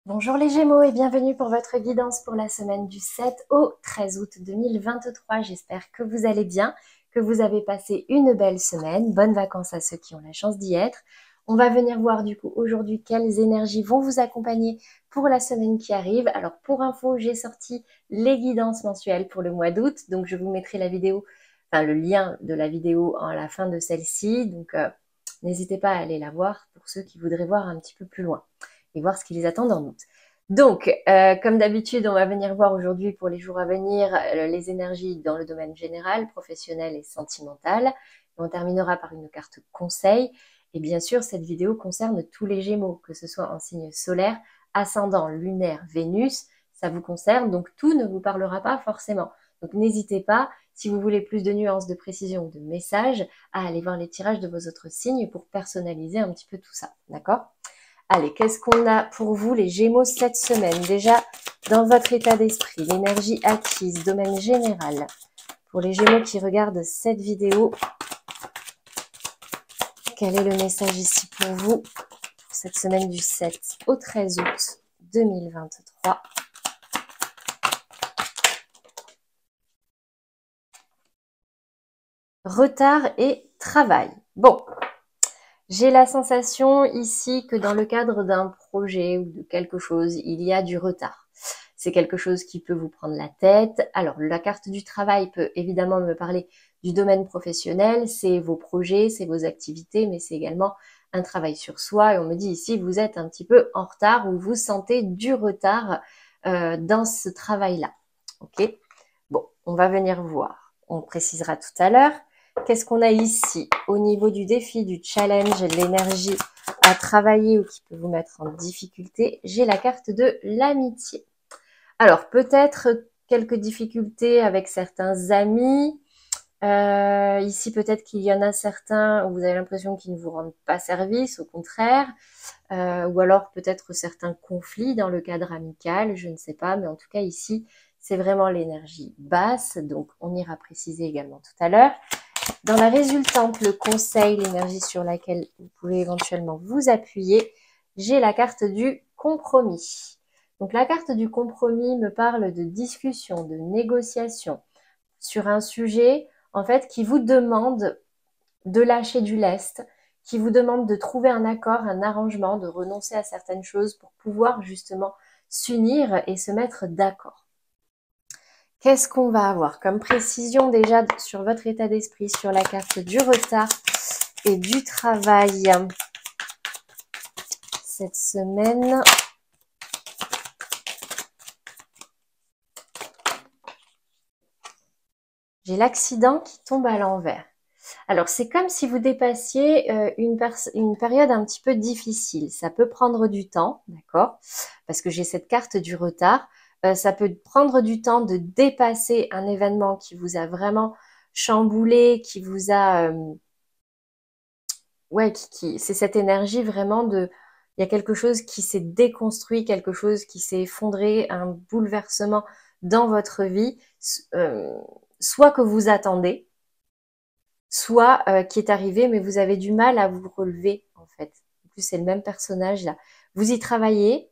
Bonjour les Gémeaux et bienvenue pour votre guidance pour la semaine du 7 au 13 août 2023. J'espère que vous allez bien, que vous avez passé une belle semaine. Bonnes vacances à ceux qui ont la chance d'y être. On va venir voir du coup aujourd'hui quelles énergies vont vous accompagner pour la semaine qui arrive. Alors pour info, j'ai sorti les guidances mensuelles pour le mois d'août. Donc je vous mettrai la vidéo, enfin le lien de la vidéo à la fin de celle-ci. Donc n'hésitez pas à aller la voir pour ceux qui voudraient voir un petit peu plus loin et voir ce qui les attend en août. Donc, comme d'habitude, on va venir voir aujourd'hui pour les jours à venir les énergies dans le domaine général, professionnel et sentimental. Et on terminera par une carte conseil. Et bien sûr, cette vidéo concerne tous les Gémeaux, que ce soit en signe solaire, ascendant, lunaire, Vénus, ça vous concerne. Donc, tout ne vous parlera pas forcément. Donc, n'hésitez pas, si vous voulez plus de nuances, de précision ou de messages, à aller voir les tirages de vos autres signes pour personnaliser un petit peu tout ça. D'accord ? Allez, qu'est-ce qu'on a pour vous les Gémeaux cette semaine? Déjà, dans votre état d'esprit, l'énergie acquise, domaine général. Pour les Gémeaux qui regardent cette vidéo, quel est le message ici pour vous pour cette semaine du 7 au 13 août 2023? Retard et travail. Bon, j'ai la sensation ici que dans le cadre d'un projet ou de quelque chose, il y a du retard. C'est quelque chose qui peut vous prendre la tête. Alors, la carte du travail peut évidemment me parler du domaine professionnel, c'est vos projets, c'est vos activités, mais c'est également un travail sur soi. Et on me dit ici, vous êtes un petit peu en retard ou vous sentez du retard dans ce travail-là. Ok? Bon, on va venir voir. On précisera tout à l'heure. Qu'est-ce qu'on a ici au niveau du défi, du challenge, l'énergie à travailler ou qui peut vous mettre en difficulté? J'ai la carte de l'amitié. Alors, peut-être quelques difficultés avec certains amis. Ici, peut-être qu'il y en a certains où vous avez l'impression qu'ils ne vous rendent pas service, au contraire. Ou alors peut-être certains conflits dans le cadre amical, je ne sais pas. Mais en tout cas, ici, c'est vraiment l'énergie basse. Donc, on ira préciser également tout à l'heure. Dans la résultante, le conseil, l'énergie sur laquelle vous pouvez éventuellement vous appuyer, j'ai la carte du compromis. Donc la carte du compromis me parle de discussion, de négociation sur un sujet en fait qui vous demande de lâcher du lest, qui vous demande de trouver un accord, un arrangement, de renoncer à certaines choses pour pouvoir justement s'unir et se mettre d'accord. Qu'est-ce qu'on va avoir comme précision déjà sur votre état d'esprit, sur la carte du retard et du travail cette semaine? J'ai l'accident qui tombe à l'envers. Alors, c'est comme si vous dépassiez une période un petit peu difficile. Ça peut prendre du temps, d'accord? Parce que j'ai cette carte du retard. Ça peut prendre du temps de dépasser un événement qui vous a vraiment chamboulé, qui vous a... ouais, c'est cette énergie vraiment de... Il y a quelque chose qui s'est déconstruit, quelque chose qui s'est effondré, un bouleversement dans votre vie, soit que vous attendez, soit qui est arrivé, mais vous avez du mal à vous relever, en fait. En plus, c'est le même personnage là. Vous y travaillez,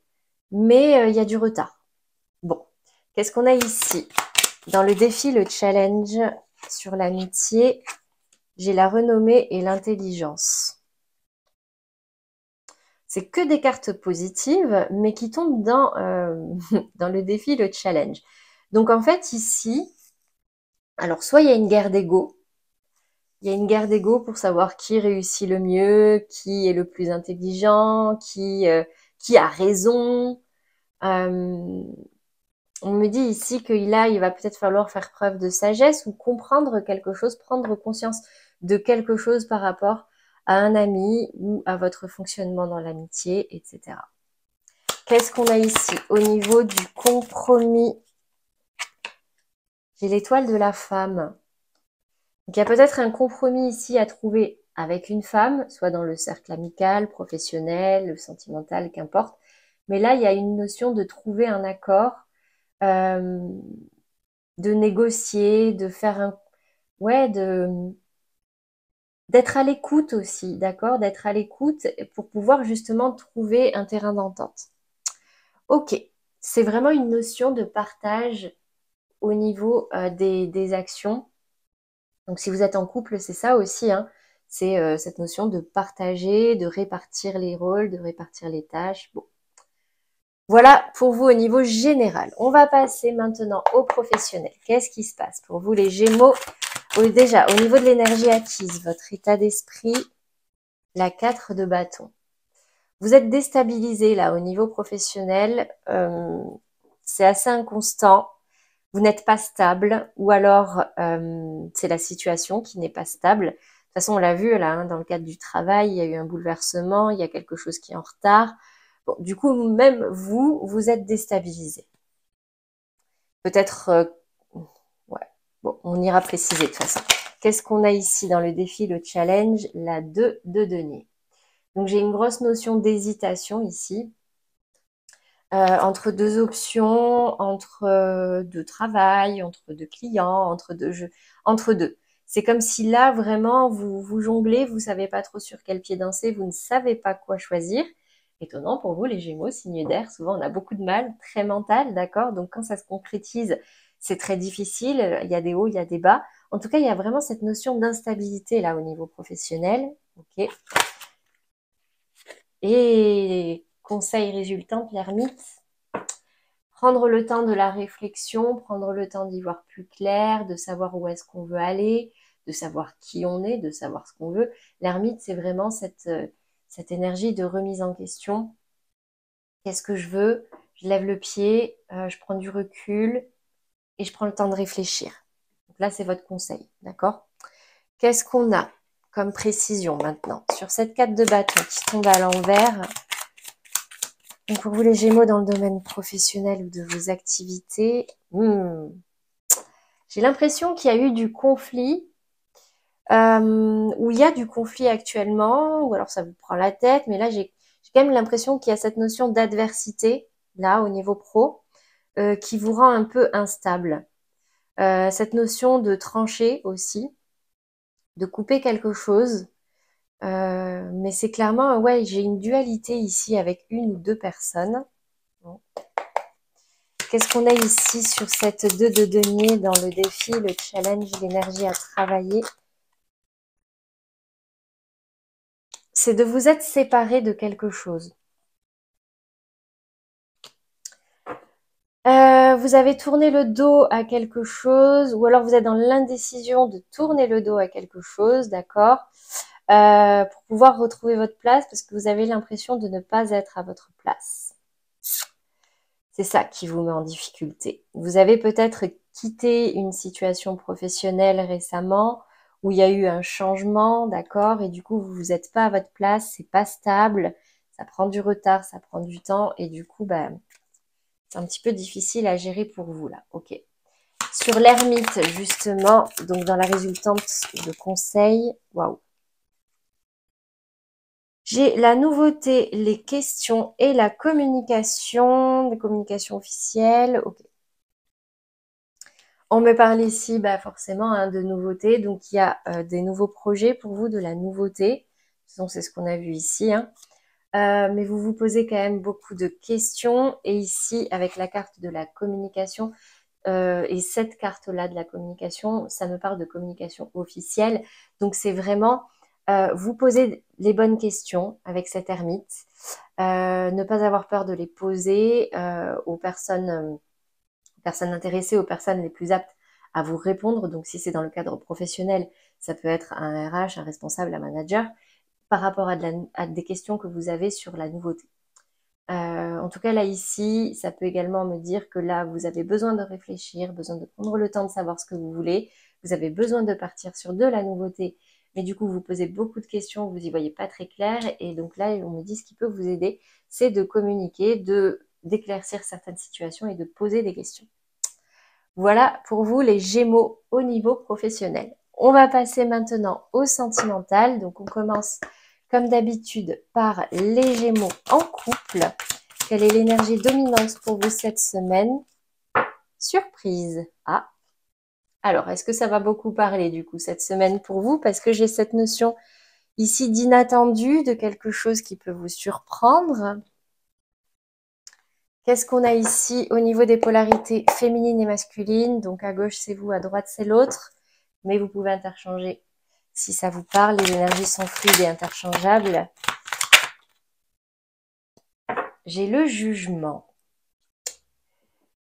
mais il y a du retard. Bon, qu'est-ce qu'on a ici? Dans le défi, le challenge sur l'amitié, j'ai la renommée et l'intelligence. C'est que des cartes positives, mais qui tombent dans, dans le défi, le challenge. Donc en fait, ici, alors soit il y a une guerre d'ego, il y a une guerre d'ego pour savoir qui réussit le mieux, qui est le plus intelligent, qui a raison. On me dit ici que là, il va peut-être falloir faire preuve de sagesse ou comprendre quelque chose, prendre conscience de quelque chose par rapport à un ami ou à votre fonctionnement dans l'amitié, etc. Qu'est-ce qu'on a ici au niveau du compromis? J'ai l'étoile de la femme. Donc, il y a peut-être un compromis ici à trouver avec une femme, soit dans le cercle amical, professionnel, sentimental, qu'importe. Mais là, il y a une notion de trouver un accord, euh, de négocier, de faire un... Ouais, d'être à l'écoute aussi, d'accord? D'être à l'écoute pour pouvoir justement trouver un terrain d'entente. Ok, c'est vraiment une notion de partage au niveau des actions. Donc si vous êtes en couple, c'est ça aussi, hein. C'est cette notion de partager, de répartir les rôles, de répartir les tâches. Bon. Voilà pour vous au niveau général. On va passer maintenant au professionnel. Qu'est-ce qui se passe pour vous les Gémeaux? Déjà, au niveau de l'énergie acquise, votre état d'esprit, la 4 de bâton. Vous êtes déstabilisé là au niveau professionnel. C'est assez inconstant. Vous n'êtes pas stable ou alors c'est la situation qui n'est pas stable. De toute façon, on l'a vu là, hein, dans le cadre du travail, il y a eu un bouleversement, il y a quelque chose qui est en retard. Bon, du coup, même vous, vous êtes déstabilisé. Peut-être, ouais, bon, on ira préciser de toute façon. Qu'est-ce qu'on a ici dans le défi, le challenge? La 2 de denier. Donc, j'ai une grosse notion d'hésitation ici. Entre deux options, entre deux travail, entre deux clients, entre deux jeux, entre deux. C'est comme si là, vraiment, vous jonglez, vous savez pas trop sur quel pied danser, vous ne savez pas quoi choisir. Étonnant pour vous, les Gémeaux, signe d'air, souvent on a beaucoup de mal, très mental, d'accord? Donc quand ça se concrétise, c'est très difficile, il y a des hauts, il y a des bas. En tout cas, il y a vraiment cette notion d'instabilité là au niveau professionnel. Ok. Et conseil résultant, l'ermite. Prendre le temps de la réflexion, prendre le temps d'y voir plus clair, de savoir où est-ce qu'on veut aller, de savoir qui on est, de savoir ce qu'on veut. L'ermite, c'est vraiment cette énergie de remise en question. Qu'est-ce que je veux? Je lève le pied, je prends du recul et je prends le temps de réfléchir. Donc là, c'est votre conseil, d'accord? Qu'est-ce qu'on a comme précision maintenant sur cette carte de bâton qui tombe à l'envers? Donc pour vous les Gémeaux dans le domaine professionnel ou de vos activités, j'ai l'impression qu'il y a eu du conflit, ou il y a du conflit actuellement, ou alors ça vous prend la tête, mais là j'ai quand même l'impression qu'il y a cette notion d'adversité, là au niveau pro, qui vous rend un peu instable. Cette notion de trancher aussi, de couper quelque chose, mais c'est clairement, ouais, j'ai une dualité ici avec une ou deux personnes. Bon. Qu'est-ce qu'on a ici sur cette 2 de denier dans le défi, le challenge, l'énergie à travailler? C'est de vous être séparé de quelque chose. Vous avez tourné le dos à quelque chose, ou alors vous êtes dans l'indécision de tourner le dos à quelque chose, d'accord, pour pouvoir retrouver votre place, parce que vous avez l'impression de ne pas être à votre place. C'est ça qui vous met en difficulté. Vous avez peut-être quitté une situation professionnelle récemment, où il y a eu un changement, d'accord, et du coup vous n'êtes pas à votre place, c'est pas stable, ça prend du retard, ça prend du temps, et du coup, bah, c'est un petit peu difficile à gérer pour vous là. Ok. Sur l'ermite, justement, donc dans la résultante de conseil, waouh. J'ai la nouveauté, les questions et la communication, des communications officielles. Ok. On me parle ici, bah forcément, hein, de nouveautés. Donc il y a des nouveaux projets pour vous, de la nouveauté. Donc c'est ce qu'on a vu ici, hein. Mais vous vous posez quand même beaucoup de questions. Et ici, avec la carte de la communication, et cette carte-là de la communication, ça me parle de communication officielle. Donc c'est vraiment vous poser les bonnes questions avec cette ermite, ne pas avoir peur de les poser aux personnes intéressées, aux personnes les plus aptes à vous répondre. Donc si c'est dans le cadre professionnel, ça peut être un RH, un responsable, un manager, par rapport à des questions que vous avez sur la nouveauté. En tout cas, là, ici, ça peut également me dire que là, vous avez besoin de réfléchir, besoin de prendre le temps de savoir ce que vous voulez. Vous avez besoin de partir sur de la nouveauté. Mais du coup, vous posez beaucoup de questions, vous y voyez pas très clair. Et donc là, on me dit ce qui peut vous aider, c'est de communiquer, d'éclaircir certaines situations et de poser des questions. Voilà pour vous les Gémeaux au niveau professionnel. On va passer maintenant au sentimental. Donc on commence comme d'habitude par les Gémeaux en couple. Quelle est l'énergie dominante pour vous cette semaine? Surprise. Ah. Alors, est-ce que ça va beaucoup parler du coup cette semaine pour vous? Parce que j'ai cette notion ici d'inattendu, de quelque chose qui peut vous surprendre. Qu'est-ce qu'on a ici au niveau des polarités féminines et masculines? Donc à gauche c'est vous, à droite c'est l'autre. Mais vous pouvez interchanger si ça vous parle. Les énergies sont fluides et interchangeables. J'ai le jugement.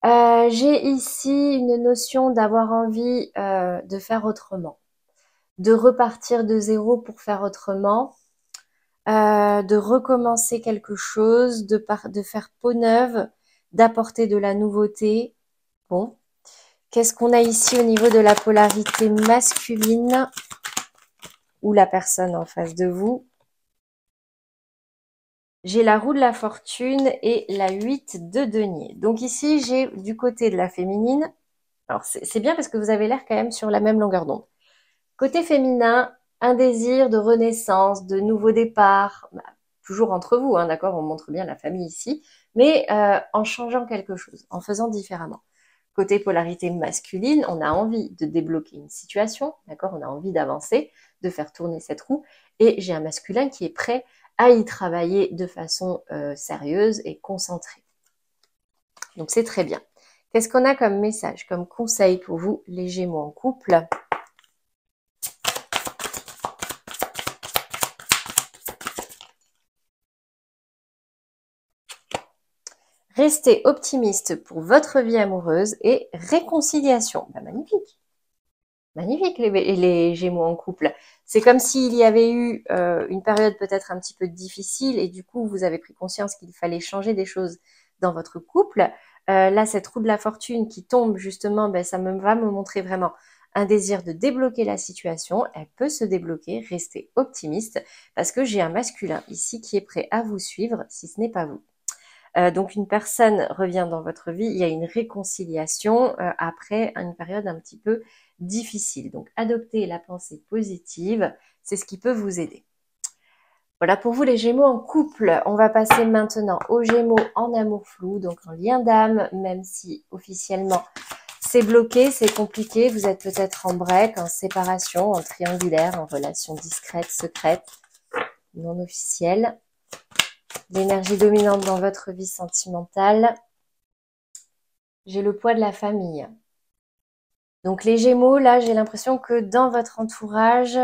J'ai ici une notion d'avoir envie de faire autrement. De repartir de zéro pour faire autrement. De recommencer quelque chose, de faire peau neuve, d'apporter de la nouveauté. Bon. Qu'est-ce qu'on a ici au niveau de la polarité masculine ou la personne en face de vous? J'ai la roue de la fortune et la 8 de denier. Donc ici, j'ai du côté de la féminine. Alors c'est bien parce que vous avez l'air quand même sur la même longueur d'onde. Côté féminin, un désir de renaissance, de nouveau départ, bah, toujours entre vous, hein, d'accord, on montre bien la famille ici, mais en changeant quelque chose, en faisant différemment. Côté polarité masculine, on a envie de débloquer une situation, d'accord, on a envie d'avancer, de faire tourner cette roue, et j'ai un masculin qui est prêt à y travailler de façon sérieuse et concentrée. Donc c'est très bien. Qu'est-ce qu'on a comme message, comme conseil pour vous, les Gémeaux en couple? Restez optimiste pour votre vie amoureuse et réconciliation. Bah, magnifique. Magnifique les Gémeaux en couple. C'est comme s'il y avait eu une période peut-être un petit peu difficile et du coup vous avez pris conscience qu'il fallait changer des choses dans votre couple. Là, cette roue de la fortune qui tombe justement, ben, ça va me montrer vraiment un désir de débloquer la situation. Elle peut se débloquer, restez optimiste parce que j'ai un masculin ici qui est prêt à vous suivre si ce n'est pas vous. Donc une personne revient dans votre vie, il y a une réconciliation après une période un petit peu difficile. Donc adoptez la pensée positive, c'est ce qui peut vous aider. Voilà pour vous les Gémeaux en couple. On va passer maintenant aux Gémeaux en amour flou, donc en lien d'âme, même si officiellement c'est bloqué, c'est compliqué. Vous êtes peut-être en break, en séparation, en triangulaire, en relation discrète, secrète, non officielle. L'énergie dominante dans votre vie sentimentale. J'ai le poids de la famille. Donc les Gémeaux, là, j'ai l'impression que dans votre entourage,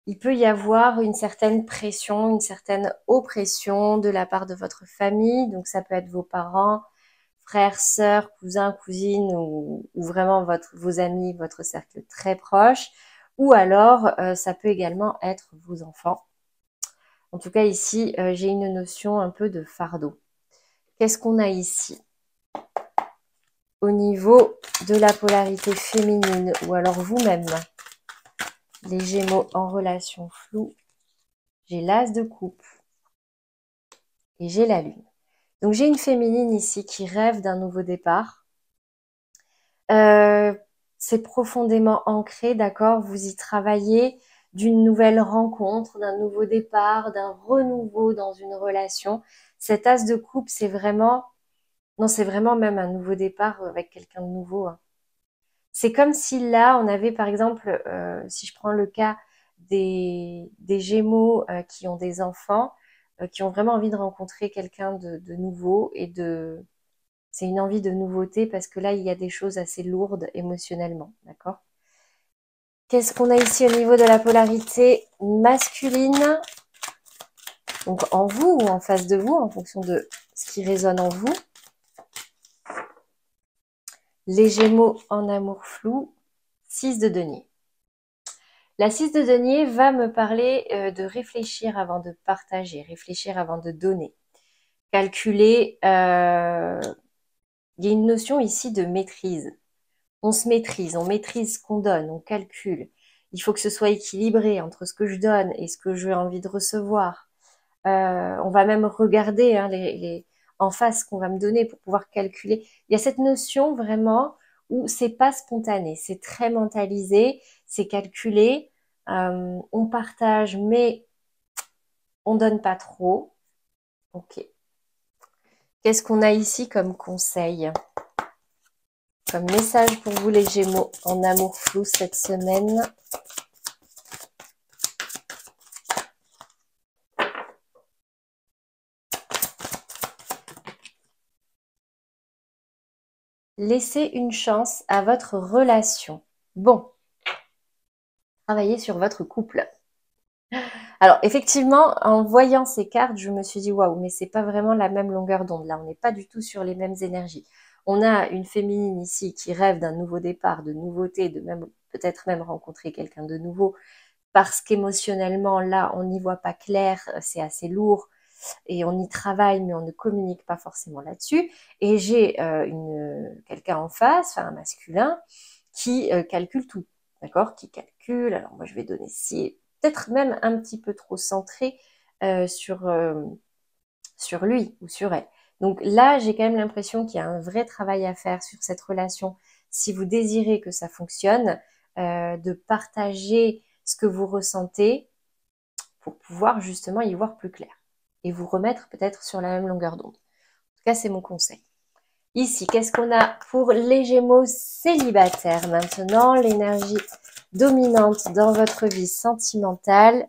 il peut y avoir une certaine pression, une certaine oppression de la part de votre famille. Donc ça peut être vos parents, frères, sœurs, cousins, cousines ou vraiment vos amis, votre cercle très proche. Ou alors, ça peut également être vos enfants. En tout cas, ici, j'ai une notion un peu de fardeau. Qu'est-ce qu'on a ici? Au niveau de la polarité féminine, ou alors vous-même, les Gémeaux en relation floue, j'ai l'As de coupe et j'ai la Lune. Donc j'ai une féminine ici qui rêve d'un nouveau départ. C'est profondément ancré, d'accord? Vous y travaillez d'une nouvelle rencontre, d'un nouveau départ, d'un renouveau dans une relation. Cet As de coupe, c'est vraiment... Non, c'est vraiment même un nouveau départ avec quelqu'un de nouveau, hein. C'est comme si là, on avait par exemple, si je prends le cas des Gémeaux qui ont des enfants, qui ont vraiment envie de rencontrer quelqu'un de nouveau c'est une envie de nouveauté parce que là, il y a des choses assez lourdes émotionnellement, d'accord? Qu'est-ce qu'on a ici au niveau de la polarité masculine? Donc en vous ou en face de vous, en fonction de ce qui résonne en vous. Les Gémeaux en amour flou, 6 de denier. La 6 de denier va me parler de réfléchir avant de partager, réfléchir avant de donner, calculer. Il y a une notion ici de maîtrise. On se maîtrise, on maîtrise ce qu'on donne, on calcule. Il faut que ce soit équilibré entre ce que je donne et ce que j'ai envie de recevoir. On va même regarder hein, en face ce qu'on va me donner pour pouvoir calculer. Il y a cette notion vraiment où c'est pas spontané, c'est très mentalisé, c'est calculé. On partage, mais on donne pas trop. Ok. Qu'est-ce qu'on a ici comme conseil, comme message pour vous les Gémeaux en amour flou cette semaine? laissez une chance à votre relation. Bon, travaillez sur votre couple. Alors, effectivement, en voyant ces cartes, je me suis dit, waouh, mais c'est pas vraiment la même longueur d'onde. Là, on n'est pas du tout sur les mêmes énergies. On a une féminine ici qui rêve d'un nouveau départ, de nouveauté, de même, peut-être même rencontrer quelqu'un de nouveau, parce qu'émotionnellement, là, on n'y voit pas clair, c'est assez lourd, et on y travaille, mais on ne communique pas forcément là-dessus. Et j'ai quelqu'un en face, enfin un masculin, qui calcule tout, d'accord? Qui calcule, alors moi je vais donner si peut-être même un petit peu trop centré sur lui ou sur elle. Donc là, j'ai quand même l'impression qu'il y a un vrai travail à faire sur cette relation. Si vous désirez que ça fonctionne, de partager ce que vous ressentez pour pouvoir justement y voir plus clair et vous remettre peut-être sur la même longueur d'onde. En tout cas, c'est mon conseil. Ici, qu'est-ce qu'on a pour les Gémeaux célibataires maintenant? L'énergie dominante dans votre vie sentimentale.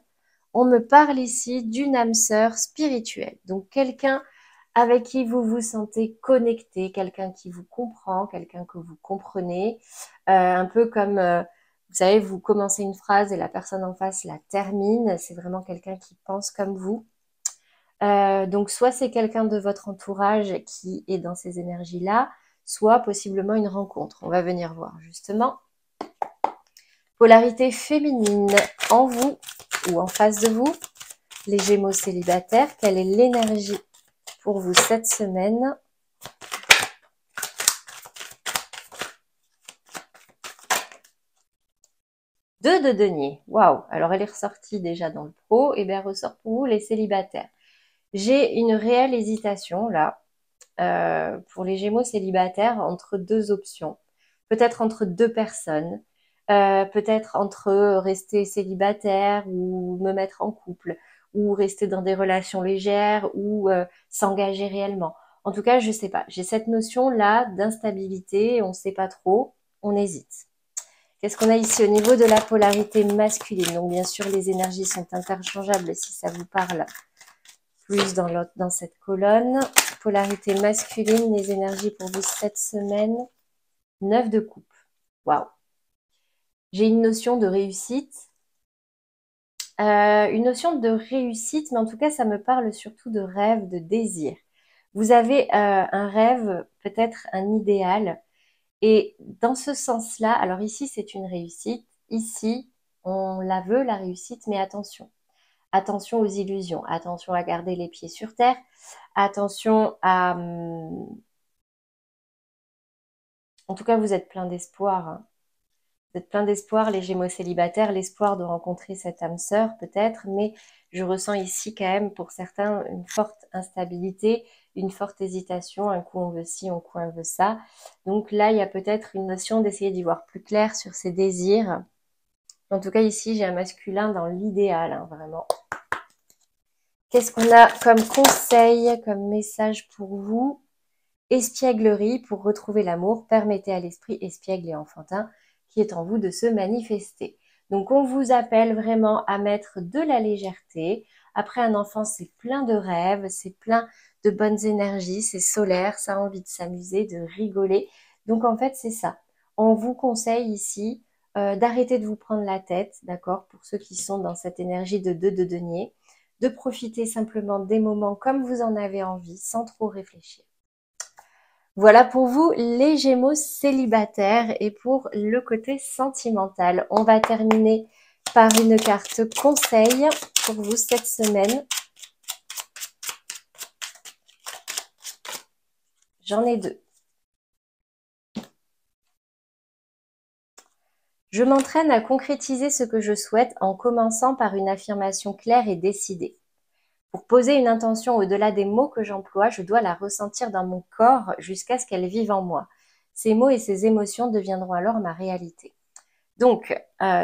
On me parle ici d'une âme sœur spirituelle. Donc, quelqu'un avec qui vous vous sentez connecté, quelqu'un qui vous comprend, quelqu'un que vous comprenez. Un peu comme, vous savez, vous commencez une phrase et la personne en face la termine. C'est vraiment quelqu'un qui pense comme vous. Donc soit c'est quelqu'un de votre entourage qui est dans ces énergies-là, soit possiblement une rencontre. On va venir voir justement. Polarité féminine en vous ou en face de vous. Les Gémeaux célibataires, quelle est l'énergie pour vous cette semaine? Deux de denier. Waouh! Alors elle est ressortie déjà dans le pro, et bien elle ressort pour vous les célibataires. J'ai une réelle hésitation là pour les Gémeaux célibataires entre deux options. Peut-être entre deux personnes, peut-être entre rester célibataire ou me mettre en couple, ou rester dans des relations légères, ou s'engager réellement. En tout cas, je sais pas. J'ai cette notion-là d'instabilité, on ne sait pas trop, on hésite. Qu'est-ce qu'on a ici au niveau de la polarité masculine? Donc bien sûr, les énergies sont interchangeables si ça vous parle plus dans cette colonne. Polarité masculine, les énergies pour vous cette semaine. 9 de coupe. Waouh. J'ai une notion de réussite. Mais en tout cas, ça me parle surtout de rêve, de désir. Vous avez un rêve, peut-être un idéal. Et dans ce sens-là, alors ici, c'est une réussite. Ici, on la veut, la réussite, mais attention. Attention aux illusions. Attention à garder les pieds sur terre. Attention à... En tout cas, vous êtes plein d'espoir. Hein. Vous êtes plein d'espoir, les Gémeaux célibataires, l'espoir de rencontrer cette âme sœur peut-être, mais je ressens ici quand même pour certains une forte instabilité, une forte hésitation, un coup on veut ci, un coup on veut ça. Donc là, il y a peut-être une notion d'essayer d'y voir plus clair sur ses désirs. En tout cas, ici, j'ai un masculin dans l'idéal, hein, vraiment. Qu'est-ce qu'on a comme conseil, comme message pour vous? Espièglerie, pour retrouver l'amour, permettez à l'esprit espiègle et enfantin qui est en vous de se manifester. Donc on vous appelle vraiment à mettre de la légèreté. Après un enfant, c'est plein de rêves, c'est plein de bonnes énergies, c'est solaire, ça a envie de s'amuser, de rigoler. Donc en fait, c'est ça. On vous conseille ici d'arrêter de vous prendre la tête, d'accord, pour ceux qui sont dans cette énergie de 2 de denier, de profiter simplement des moments comme vous en avez envie, sans trop réfléchir. Voilà pour vous les Gémeaux célibataires et pour le côté sentimental. On va terminer par une carte conseil pour vous cette semaine. J'en ai deux. Je m'entraîne à concrétiser ce que je souhaite en commençant par une affirmation claire et décidée. Pour poser une intention au-delà des mots que j'emploie, je dois la ressentir dans mon corps jusqu'à ce qu'elle vive en moi. Ces mots et ces émotions deviendront alors ma réalité. Donc,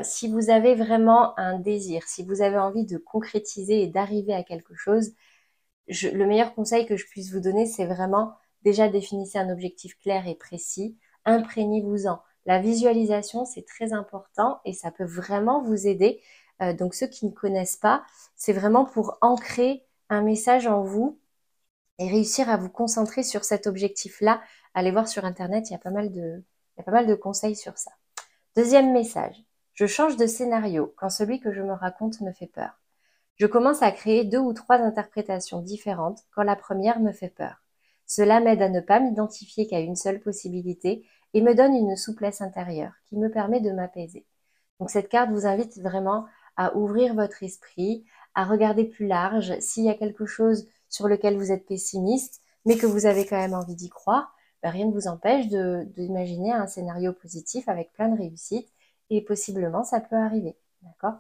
si vous avez vraiment un désir, si vous avez envie de concrétiser et d'arriver à quelque chose, le meilleur conseil que je puisse vous donner, c'est vraiment déjà définissez un objectif clair et précis, imprégnez-vous-en. La visualisation, c'est très important et ça peut vraiment vous aider. Donc, ceux qui ne connaissent pas, c'est vraiment pour ancrer un message en vous et réussir à vous concentrer sur cet objectif-là. Allez voir sur Internet, il y a pas mal de conseils sur ça. Deuxième message, je change de scénario quand celui que je me raconte me fait peur. Je commence à créer 2 ou 3 interprétations différentes quand la première me fait peur. Cela m'aide à ne pas m'identifier qu'à une seule possibilité et me donne une souplesse intérieure qui me permet de m'apaiser. Donc cette carte vous invite vraiment à ouvrir votre esprit, à regarder plus large. S'il y a quelque chose sur lequel vous êtes pessimiste, mais que vous avez quand même envie d'y croire, ben rien ne vous empêche d'imaginer un scénario positif avec plein de réussites et possiblement ça peut arriver. D'accord ?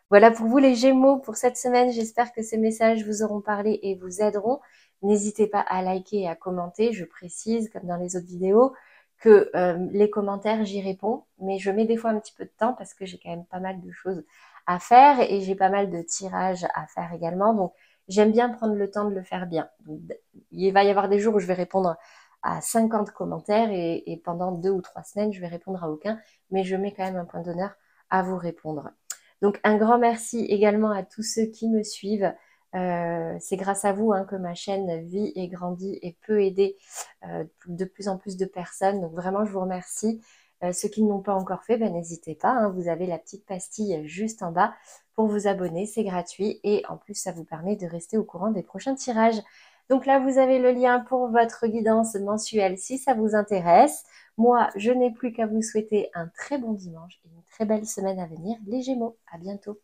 Voilà pour vous les Gémeaux pour cette semaine. J'espère que ces messages vous auront parlé et vous aideront. N'hésitez pas à liker et à commenter. Je précise, comme dans les autres vidéos, que les commentaires, j'y réponds. Mais je mets des fois un petit peu de temps parce que j'ai quand même pas mal de choses à faire et j'ai pas mal de tirages à faire également. Donc, j'aime bien prendre le temps de le faire bien. Donc, il va y avoir des jours où je vais répondre à 50 commentaires et pendant 2 ou 3 semaines, je vais répondre à aucun. Mais je mets quand même un point d'honneur à vous répondre. Donc un grand merci également à tous ceux qui me suivent. C'est grâce à vous que ma chaîne vit et grandit et peut aider de plus en plus de personnes. Donc vraiment, je vous remercie. Ceux qui ne l'ont pas encore fait, n'hésitez pas. Vous avez la petite pastille juste en bas pour vous abonner. C'est gratuit et en plus, ça vous permet de rester au courant des prochains tirages. Donc là, vous avez le lien pour votre guidance mensuelle si ça vous intéresse. Moi, je n'ai plus qu'à vous souhaiter un très bon dimanche et une très belle semaine à venir, les Gémeaux. À bientôt.